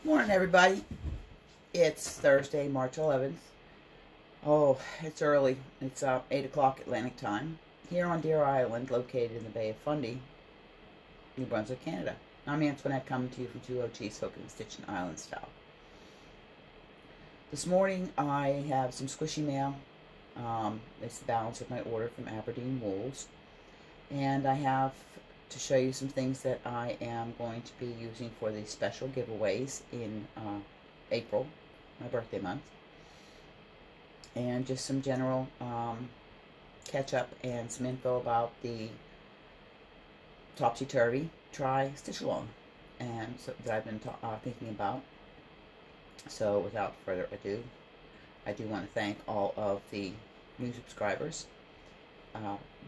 Morning, everybody. It's Thursday, March 11th. Oh, it's early. It's 8 o'clock Atlantic time here on Deer Island, located in the Bay of Fundy, New Brunswick, Canada. I'm Antoinette, coming to you from 20 Cheese Hooking and Stitching Island style. This morning I have some squishy mail. It's the balance of my order from Aberdeen wools, and I have to show you some things that I am going to be using for the special giveaways in April, my birthday month, and just some general catch up and some info about the topsy-turvy try stitch along, and so that I've been thinking about. So without further ado, I do want to thank all of the new subscribers,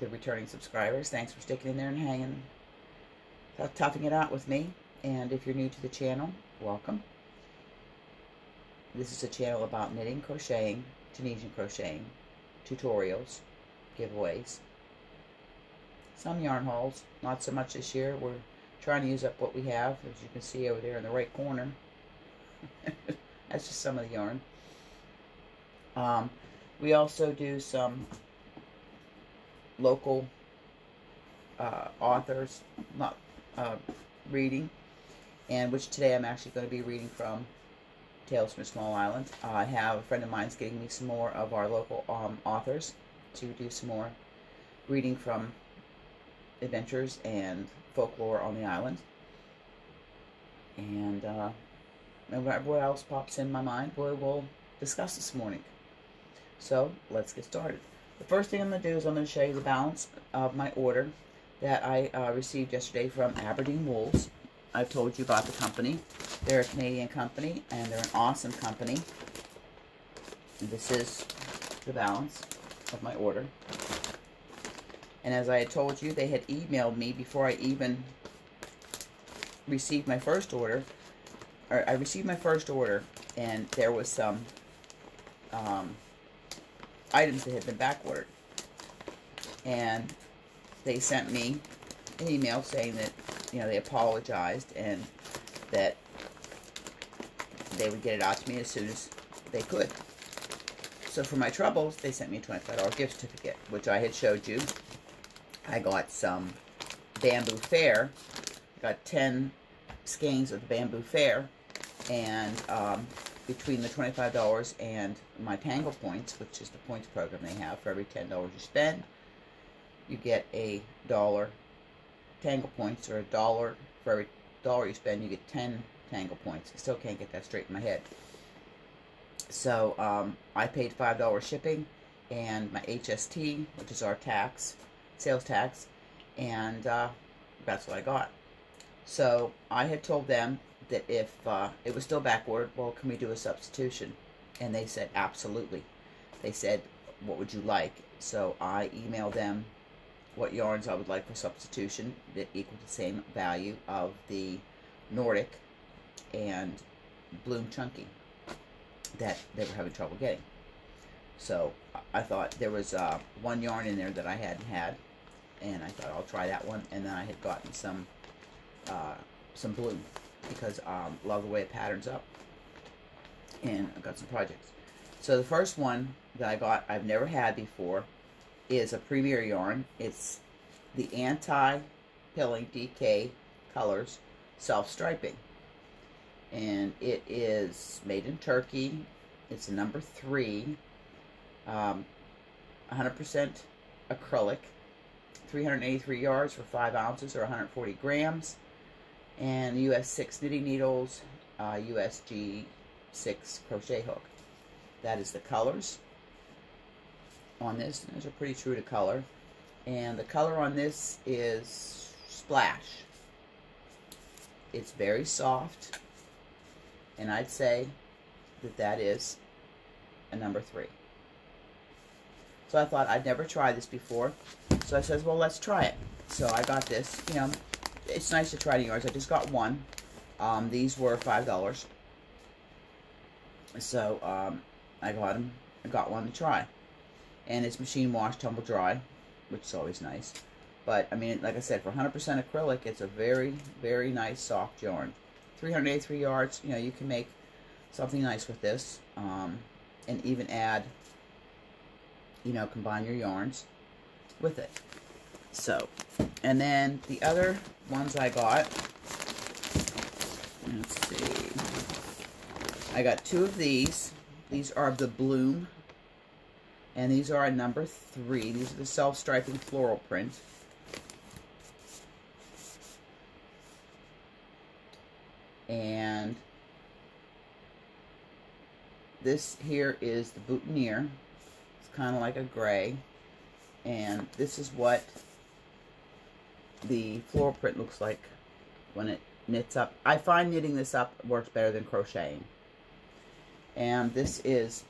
the returning subscribers. Thanks for sticking in there and hanging, toughing it out with me. And if you're new to the channel, welcome. This is a channel about knitting, crocheting, Tunisian crocheting, tutorials, giveaways, some yarn hauls. Not so much this year. We're trying to use up what we have, as you can see over there in the right corner. That's just some of the yarn. We also do some local authors, not reading, and which today I'm actually going to be reading from Tales from a Small Island. I have a friend of mine's getting me some more of our local authors to do some more reading from adventures and folklore on the island. And what else pops in my mind, we'll discuss this morning. So let's get started. The first thing I'm going to do is I'm going to show you the balance of my order that I received yesterday from Aberdeen Wools. I've told you about the company. They're a Canadian company, and they're an awesome company. And this is the balance of my order. And as I had told you, they had emailed me before I even received my first order. I received my first order, and there was some items that had been back ordered. And they sent me an email saying that, they apologized and that they would get it out to me as soon as they could. So for my troubles, they sent me a $25 gift certificate, which I had showed you. I got some bamboo fair. I got 10 skeins of the bamboo fair, and between the $25 and my Tangle Points, which is the points program they have, for every $10 you spend, you get a $1 Tangle Points, or $1 for every $1 you spend, you get 10 Tangle Points. I still can't get that straight in my head. So I paid $5 shipping and my HST, which is our tax, sales tax, and that's what I got. So I had told them that if it was still back ordered, well, can we do a substitution? And they said absolutely. They said, what would you like? So I emailed them what yarns I would like for substitution that equal the same value of the Nordic and Bloom Chunky that they were having trouble getting. So I thought there was one yarn in there that I hadn't had, and I thought I'll try that one. And then I had gotten some Bloom, because I love the way it patterns up, and I've got some projects. So the first one that I got, I've never had before, is a Premier yarn. It's the Anti-Pilling DK Colors Self-Striping, and it is made in Turkey. It's a number 3, 100% acrylic, 383 yards for 5 ounces or 140 grams, and US 6 knitting needles, USG 6 crochet hook. That is the colors on this. Those are pretty true to color, and the color on this is Splash. It's very soft, and I'd say that that is a number 3. So I thought I'd never tried this before, so I says, well, let's try it. So I got this. It's nice to try new yarns. I just got one. These were $5, so I got one to try. And it's machine wash, tumble dry, which is always nice. But, I mean, like I said, for 100% acrylic, it's a very, very nice soft yarn. 383 yards. You know, you can make something nice with this, and even add, you know, combine your yarns with it. So, and then the other ones I got, let's see, I got 2 of these. These are the Bloom, and these are a number 3. These are the self-striping floral print. And this here is the boutonniere. It's kind of like a gray. And this is what the floral print looks like when it knits up. I find knitting this up works better than crocheting. And this is,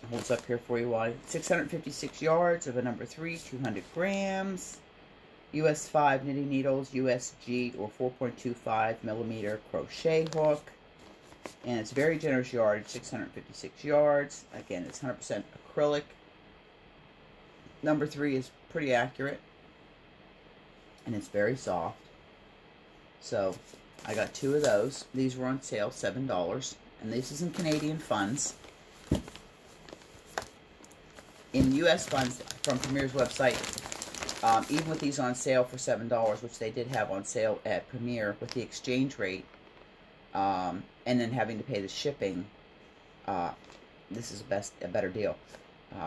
holds up here for you, 656 yards of a number 3, 200 grams. US 5 knitting needles, USG or 4.25 millimeter crochet hook, and it's very generous yardage, 656 yards. Again, it's 100% acrylic. Number 3 is pretty accurate, and it's very soft. So I got 2 of those. These were on sale, $7, and this is in Canadian funds. In US funds from Premier's website, even with these on sale for $7, which they did have on sale at Premier, with the exchange rate, and then having to pay the shipping, this is a better deal.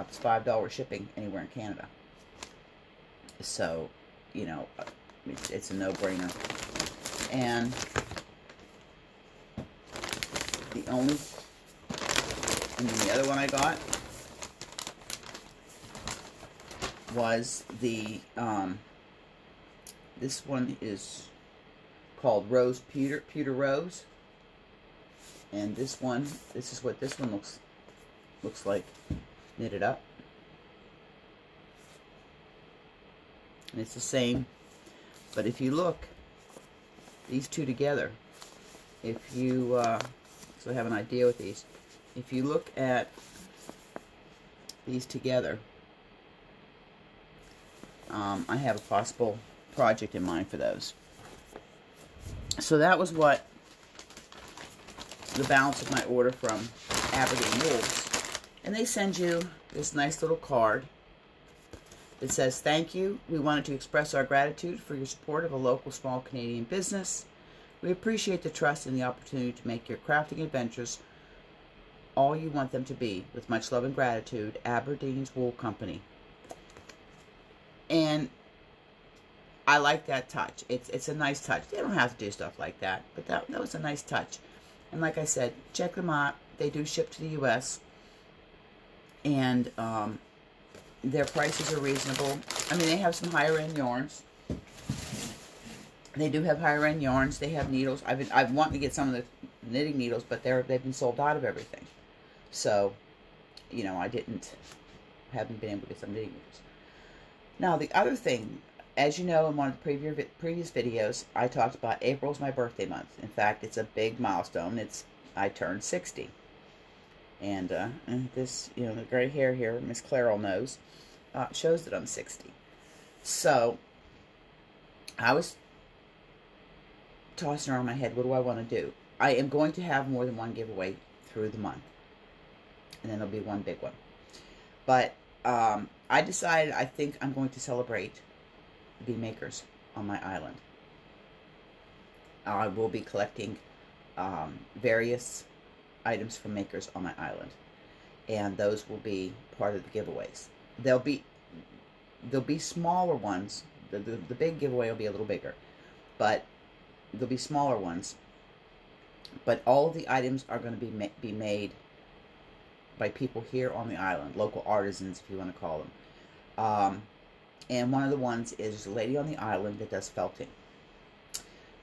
It's $5 shipping anywhere in Canada. So, you know, it's a no-brainer. And the other one I got was the, this one is called Rose Pewter Rose. And this is what this one looks like knitted up. And it's the same, but if you look, these 2 together, if you, so I have an idea with these, if you look at these together, I have a possible project in mind for those. So that was what the balance of my order from Aberdeen Wolves. And they send you this nice little card. It says, "Thank you. We wanted to express our gratitude for your support of a local small Canadian business. We appreciate the trust and the opportunity to make your crafting adventures all you want them to be. With much love and gratitude, Aberdeen's Wool Company." And I like that touch. It's a nice touch. They don't have to do stuff like that, but that was a nice touch. And like I said, check them out. They do ship to the U.S. And their prices are reasonable. I mean, they have some higher-end yarns. They do have higher-end yarns. They have needles. I've wanted to get some of the knitting needles, but they've been sold out of everything. So, you know, haven't been able to get some knitting needles. Now, the other thing, as you know, in one of the previous videos, I talked about April's my birthday month. In fact, it's a big milestone. I turned 60. And this, you know, the gray hair here, Miss Clarel knows, shows that I'm 60. So, I was tossing around my head, what do I want to do? I am going to have more than one giveaway through the month. And then there'll be one big one. But I decided I think I'm going to celebrate the makers on my island. I will be collecting various items from makers on my island. And those will be part of the giveaways. There'll be smaller ones. The big giveaway will be a little bigger. But there'll be smaller ones. But all of the items are going to be made by people here on the island, local artisans, if you want to call them. And one of the ones is a lady on the island that does felting.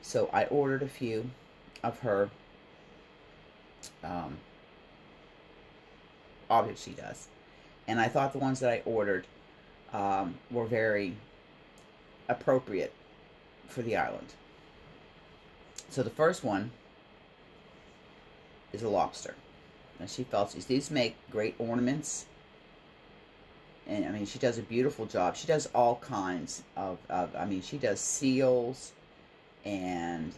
So I ordered a few of her objects she does. And I thought the ones that I ordered were very appropriate for the island. So the first one is a lobster. Now she felts these. These make great ornaments. And I mean, she does a beautiful job. She does all kinds of I mean, she does seals and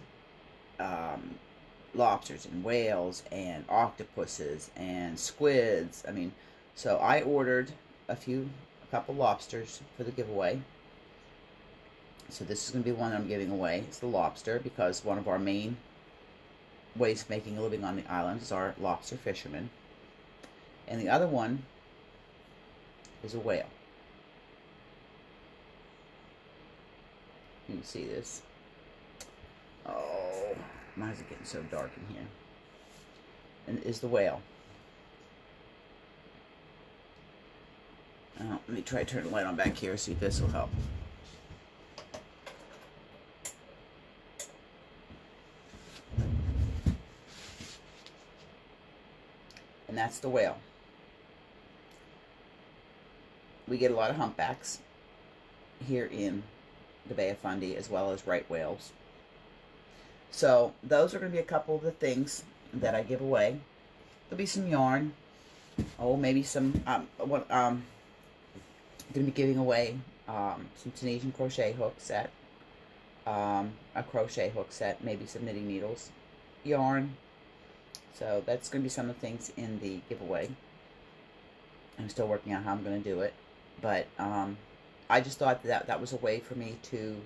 lobsters and whales and octopuses and squids. I mean, so I ordered a couple lobsters for the giveaway. So this is going to be one I'm giving away. It's the lobster, because one of our main ways of making a living on the island is our lobster fishermen. And the other one is a whale. You can see this. Oh, why is it getting so dark in here? And is the whale. Let me try to turn the light on back here, see if this will help. And that's the whale. We get a lot of humpbacks here in the Bay of Fundy, as well as right whales. So those are going to be a couple of the things that I give away. There'll be some yarn. Oh, maybe some. I'm going to be giving away some Tunisian crochet hook set, a crochet hook set, maybe some knitting needles, yarn. So that's going to be some of the things in the giveaway. I'm still working out how I'm going to do it, but I just thought that was a way for me to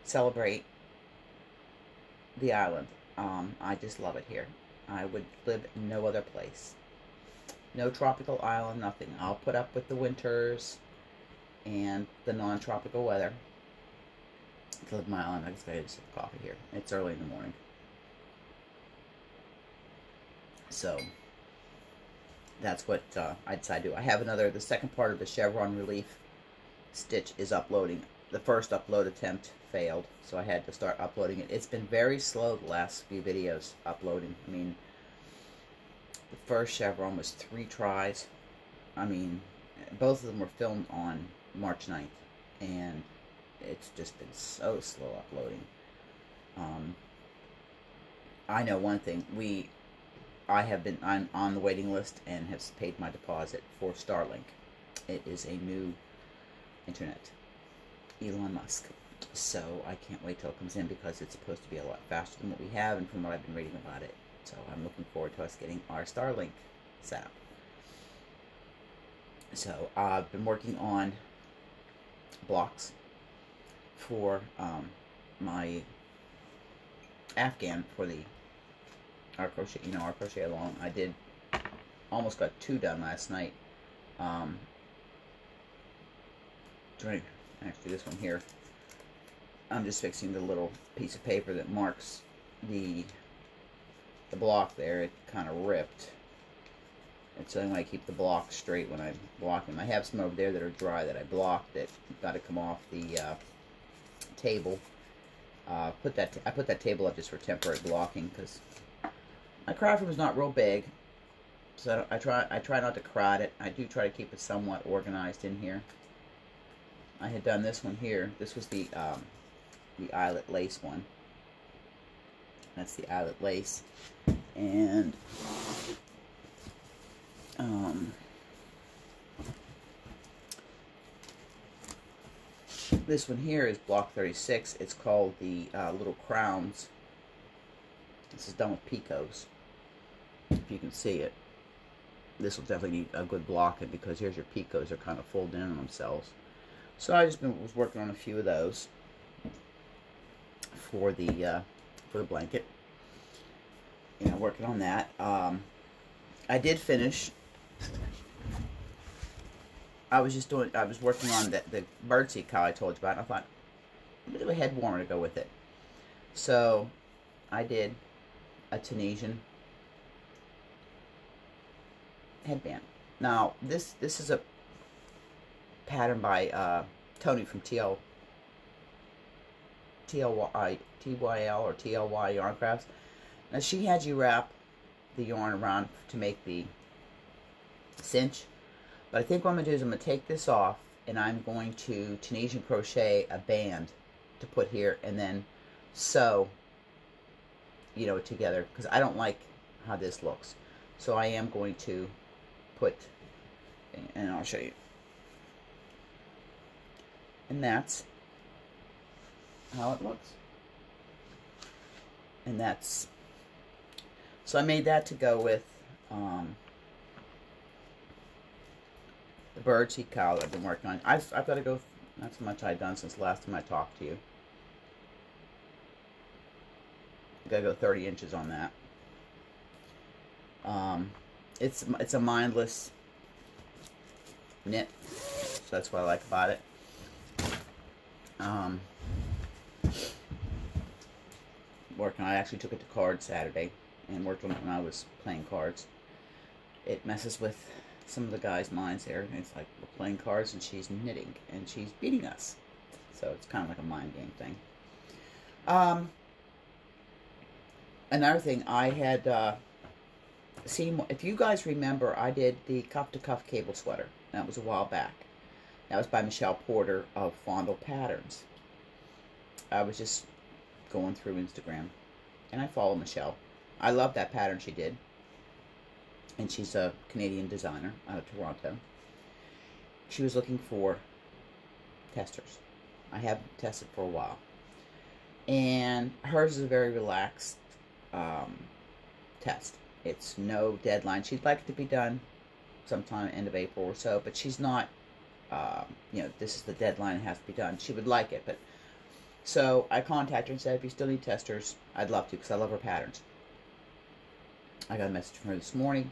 celebrate the island. I just love it here. I would live in no other place. No tropical island, nothing. I'll put up with the winters and the non-tropical weather to live in my island. I just gotta get some coffee here. It's early in the morning. So that's what I decided to do. I have the second part of the chevron relief stitch is uploading. The first upload attempt failed, so I had to start uploading it. It's been very slow the last few videos uploading. I mean, the first chevron was 3 tries. I mean, both of them were filmed on March 9th, and it's just been so slow uploading. I know one thing. I'm on the waiting list and have paid my deposit for Starlink. It is a new internet. Elon Musk. So I can't wait till it comes in, because it's supposed to be a lot faster than what we have, and from what I've been reading about it. So I'm looking forward to us getting our Starlink set up. So I've been working on blocks for my Afghan for our crochet, our crochet along. I did almost got 2 done last night. Actually, this one here, I'm just fixing the little piece of paper that marks the block there. It kind of ripped. It's the only way I keep the block straight when I'm blocking. I have some over there that are dry that I blocked that got to come off the table. I put that table up just for temporary blocking, because my craft room is not real big, so I try not to crowd it. I do try to keep it somewhat organized in here. I had done this one here. This was the eyelet lace one. That's the eyelet lace, and this one here is block 36. It's called the little crowns. This is done with picots. If you can see it, this will definitely need a good blocking, because here's your picots. They're kind of folded in on themselves. So I just was working on a few of those for the blanket. Working on that. I did finish. I was working on the birdseed cow I told you about, and I thought, I'm going to do a head warmer to go with it. So I did a Tunisian headband. Now this is a pattern by Tony from TYL or TLY Yarn Crafts. Now she had you wrap the yarn around to make the cinch, but I think what I'm going to do is I'm going to take this off, and I'm going to Tunisian crochet a band to put here, and then sew it together, because I don't like how this looks. So I am going to put, and I'll show you. And that's how it looks. And that's, so I made that to go with the birdseed cowl that I've been working on. I've got to go, not so much I've done since the last time I talked to you. Got to go 30 inches on that. It's a mindless knit, so that's what I like about it. I actually took it to cards Saturday and worked on it when I was playing cards. It messes with some of the guys' minds there. It's like we're playing cards and she's knitting and she's beating us, so it's kind of like a mind game thing. Another thing I had seen, if you guys remember, I did the cuff to cuff cable sweater. That was a while back. That was by Michelle Porter of Fondle Patterns. I was just going through Instagram, and I follow Michelle. I love that pattern she did, and she's a Canadian designer out of Toronto. She was looking for testers. I haven't tested for a while, and hers is a very relaxed test. It's no deadline. She'd like it to be done sometime end of April or so, but she's not, this is the deadline, it has to be done. She would like it, but so I contacted her and said, if you still need testers, I'd love to, because I love her patterns. I got a message from her this morning.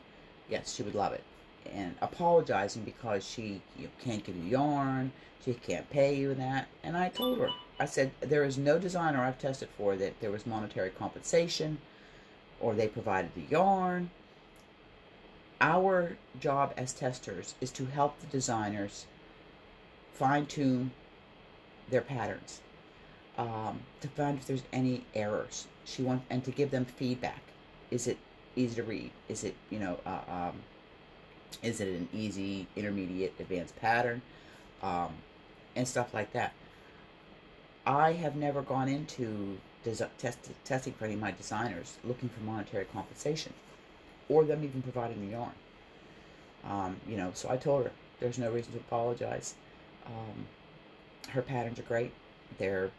Yes, she would love it. And apologizing because she can't give you yarn, she can't pay you and that. And I told her, I said, there is no designer I've tested for that there was monetary compensation or they provided the yarn. Our job as testers is to help the designers fine-tune their patterns, to find if there's any errors. And to give them feedback. Is it easy to read? Is it, is it an easy, intermediate, advanced pattern? And stuff like that. I have never gone into testing for any of my designers looking for monetary compensation, or them even providing the yarn. So I told her there's no reason to apologize. Her patterns are great. They're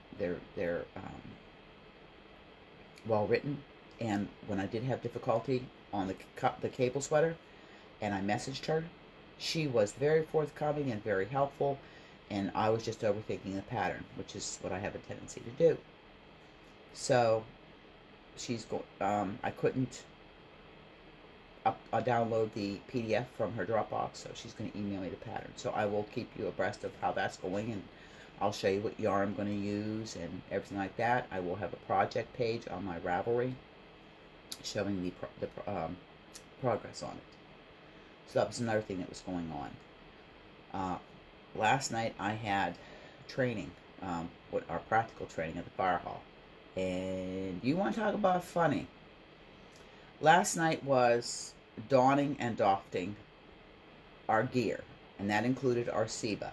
well written. And when I did have difficulty on the cable sweater, and I messaged her, she was very forthcoming and very helpful. And I was just overthinking the pattern, which is what I have a tendency to do. So she's going. I couldn't download the PDF from her Dropbox, so she's going to email me the pattern. So I will keep you abreast of how that's going, and I'll show you what yarn I'm going to use and everything like that. I will have a project page on my Ravelry showing the progress on it. So that was another thing that was going on. Last night I had training, our practical training at the fire hall. And you want to talk about funny. Last night was donning and doffing our gear, and that included our SIBA,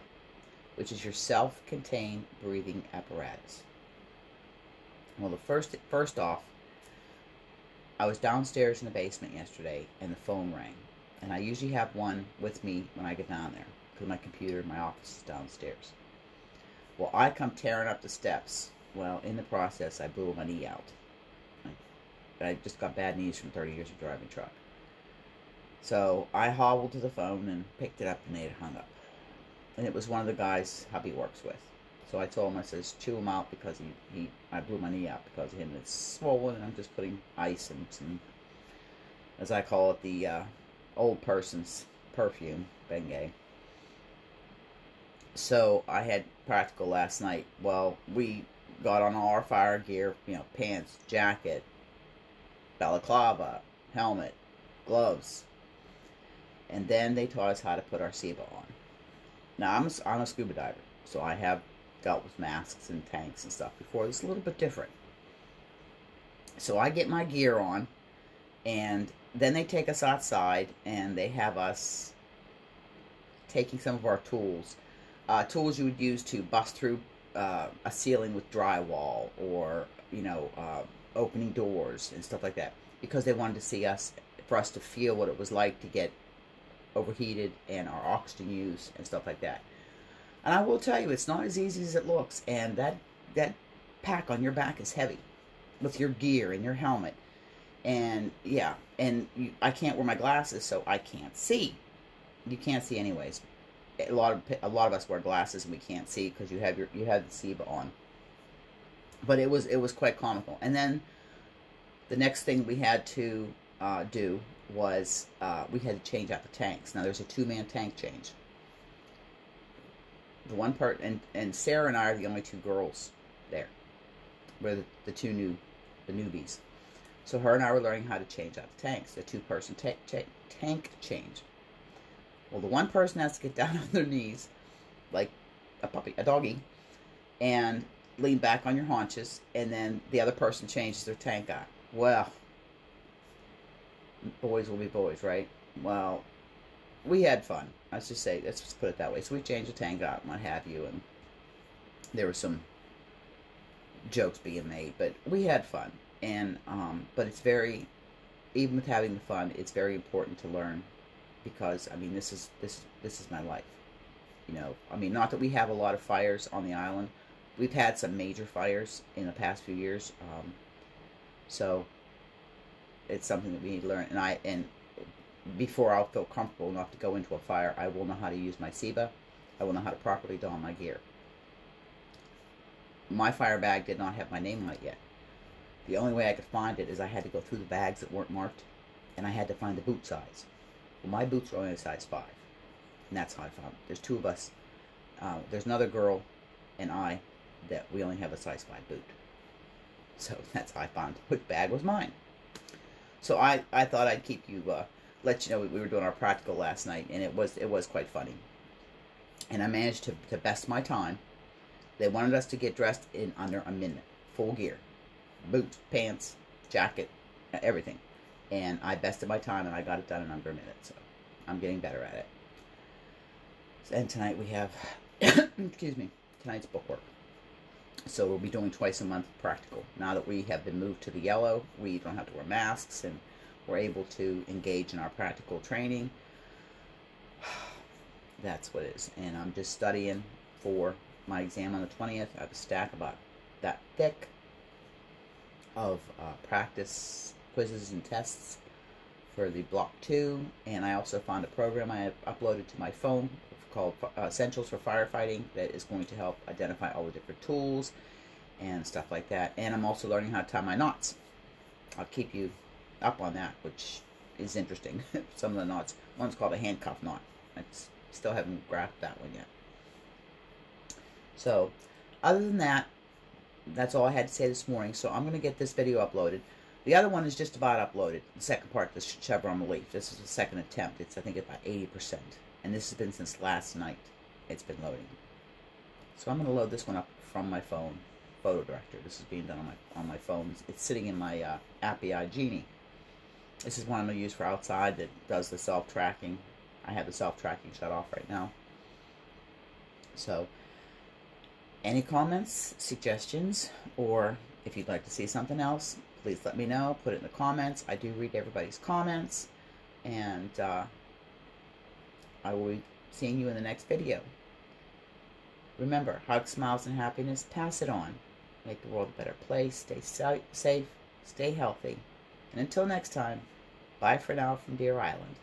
which is your self-contained breathing apparatus. Well, first off, I was downstairs in the basement yesterday, and the phone rang. And I usually have one with me when I get down there, because my computer in my office is downstairs. Well, I come tearing up the steps. Well, in the process, I blew my knee out. I just got bad knees from 30 years of driving truck. So I hobbled to the phone and picked it up, and they had hung up. And it was one of the guys hubby works with. So I told him, I says, chew him out, because I blew my knee out because of him. It's swollen, and I'm just putting ice and some, as I call it, the old person's perfume, Bengay. So I had practical last night. Well, we got on all our fire gear, pants, jacket, balaclava, helmet, gloves. And then they taught us how to put our SIBA on. Now, I'm a scuba diver, so I have dealt with masks and tanks and stuff before. It's a little bit different. So I get my gear on, and then they take us outside, and they have us taking some of our tools. Tools you would use to bust through a ceiling with drywall, or, opening doors and stuff like that. Because they wanted to see us, for us to feel what it was like to get overheated and our oxygen use and stuff like that. And I will tell you, it's not as easy as it looks. And that pack on your back is heavy. with your gear and your helmet. And yeah, and I can't wear my glasses, so I can't see. You can't see anyways. A lot of us wear glasses and we can't see because you have the SIBA on. But it was quite comical. And then the next thing we had to do was we had to change out the tanks. Now there's a 2-man tank change. The one part, and Sarah and I are the only 2 girls there. We're the newbies. So her and I were learning how to change out the tanks, the 2-person tank change. Well, the one person has to get down on their knees, like a doggy, and lean back on your haunches, and then the other person changes their tank out. Well, boys will be boys, right? Well, we had fun. Let's just put it that way. So we changed the tank out and what have you, and there were some jokes being made, but we had fun. And but it's very, even with having the fun, it's very important to learn, because I mean this is my life. You know, I mean, not that we have a lot of fires on the island. We've had some major fires in the past few years, so it's something that we need to learn. And before I'll feel comfortable enough to go into a fire, I will know how to use my SIBA. I will know how to properly don my gear. My fire bag did not have my name on it yet. The only way I could find it is I had to go through the bags that weren't marked, and I had to find the boot size. Well, my boots are only a size 5, and that's how I found it. There's 2 of us. There's another girl and I that we only have a size 5 boot. So that's how I found which bag was mine. So I thought I'd keep you, let you know we were doing our practical last night, and it was quite funny. And I managed to best my time. They wanted us to get dressed in under a minute, full gear. Boots, pants, jacket, everything. And I bested my time, and I got it done in under a minute. So I'm getting better at it. And tonight we have, excuse me, tonight's bookwork. So we'll be doing twice a month practical. Now that we have been moved to the yellow, we don't have to wear masks, and we're able to engage in our practical training. That's what it is. And I'm just studying for my exam on the 20th. I have a stack about that thick of practice quizzes and tests for the Block 2, and I also found a program I have uploaded to my phone called Essentials for Firefighting that is going to help identify all the different tools and stuff like that. And I'm also learning how to tie my knots. I'll keep you up on that, which is interesting. Some of the knots. One's called a handcuff knot. I still haven't grasped that one yet. So, other than that, that's all I had to say this morning. So I'm going to get this video uploaded. The other one is just about uploaded. The second part, the chevron relief. This is the second attempt. It's, I think, about 80%. And this has been since last night. It's been loading. So I'm going to load this one up from my phone, Photo Director. This is being done on my phone. It's sitting in my Appy Genie. This is one I'm going to use for outside that does the self-tracking. I have the self-tracking shut off right now. So, any comments, suggestions, or if you'd like to see something else, please let me know. Put it in the comments. I do read everybody's comments. And I will be seeing you in the next video. Remember, hugs, smiles, and happiness. Pass it on. Make the world a better place. Stay safe. Stay healthy. And until next time, bye for now from Deer Island.